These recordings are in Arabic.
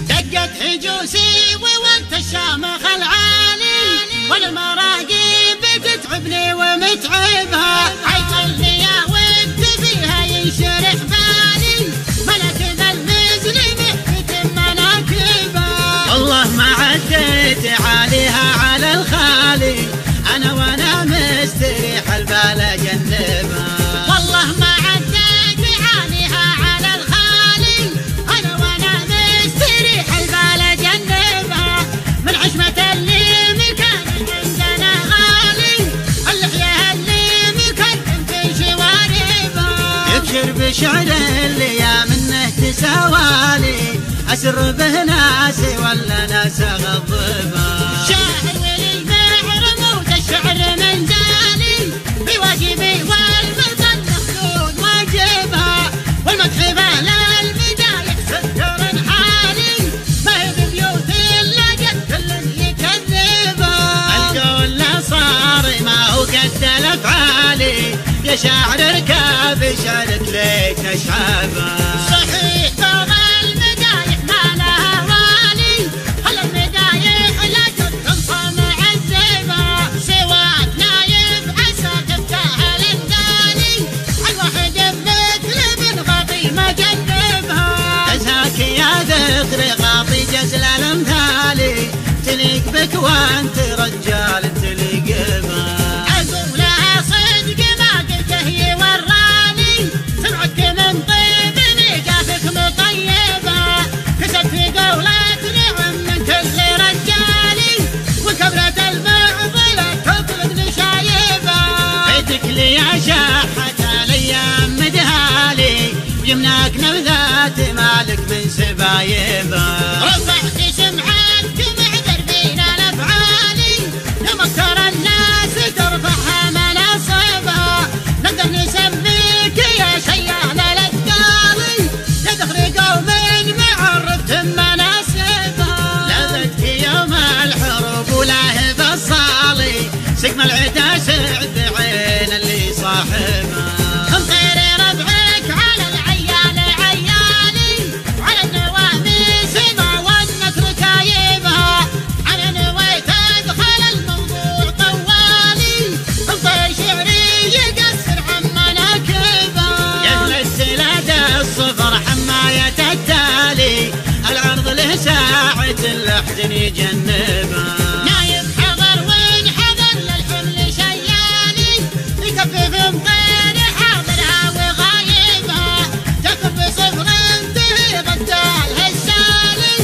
دقت هجوسي ووقت الشامخ العالي، والمراقي بتتعبني ومتعبها، عيطلي يا ود فيها ينشرح بالي، ملك ذا المزن محكة مناكبها. والله ما عديت عليها على الخالي، انا وانا مستريح البال اجنبها. والله ما عديت عليها على الخالي، انا وانا مستريح البال اجنبها، من عشمة اللي مكان عندنا غالي، اللحية اللي مكان في شواربها. يبشر بشعر اللي يا منه تساوالي، اسر به ناسي ولا ناس اغضبها. شاعر وللبحر موت الشعر من زاني، بواجبي والمثل مخلود واجبها، والمدح بلا المدايح ستر حالي، ما هي ببيوت لقت كل يكذبها. القول لا صار ما هو قد الافعالي، يا شاعر اركب شعرك ليك اشعبها. صحيح طبعا المدايح ما لها والي، هل المدايح لا تنصى معذبها، سواك نايف عسى تفتح الانثاني، الواحد بمثل بن غبي مجنبها. ازهاك يا ذكر غاطي جزل الامثالي، تليق بك وانت رجال تليق بها. اقولها صدق ما قلته يوراني، سمعتك من طيب نجاتك مطيبه، كسبت في قولات نعم من كل رجالي، وكبرة المعضلة تطلب نشايبها. بيتك لي يا شاحة الايام مدهالي، يمناك نبذات مالك من سبايبها. رفعت سمعتك معذر بين الافعالي، يا مكر الناس ترفعها مناصبها، نقدر نسميك يا شيال الاثقالي، يا دخل قوم معرفت مناسبها. لذتك يوم الحروب ولاهب الصالي، سقم العدا سعد عين اللي صاحبها. مطير ربعك على العيال عيالي، وعلى النواميس ما ونت ركايبها، انا نويت ادخل الموضوع طوالي، مطير شعري يقصر عن مناكبها. يا اهل السلادة الصفر حماية التالي، العرض له ساعة اللحد يجنبها. نايف حضر وين حضر للحمل شيالي، يكفف مطير حاضرها وغايبها، تكف صفر انتهي ضدال هالسالي،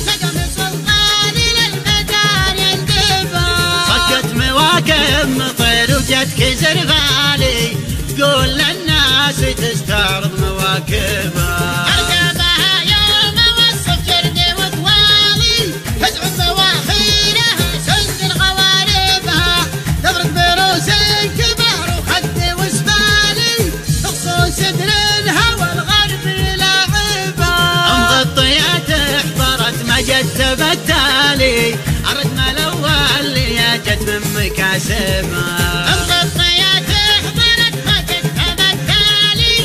نقم سلطاني للمدار يندبها. صكت مواكب مطير وجتك زرفالي، تقول للناس تستعرض مواكبها. اركبها يوم اوصف جردي وطوالي، تزعم بواخيرها سند غواربها، تفرد بروس كبار وخد وسفالي، تخصو صدر الهوى الغربي لاعبها. مغطيات احضرت ما جت بالتالي، الردم الاول اللي جت من مكاسبها. مغطيات حضرت ما جت بالتالي،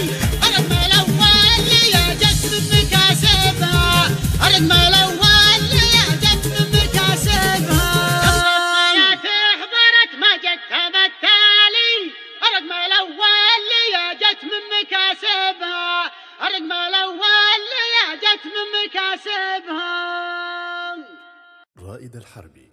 الردم الاول يا جت من مكاسبها، الردم الاول يا جت من مكاسبها. مغطيات حضرت ما جت بالتالي، الردم الاول يا جت من مكاسبها، الردم الاول يا جت من مكاسبها. رائد الحربي.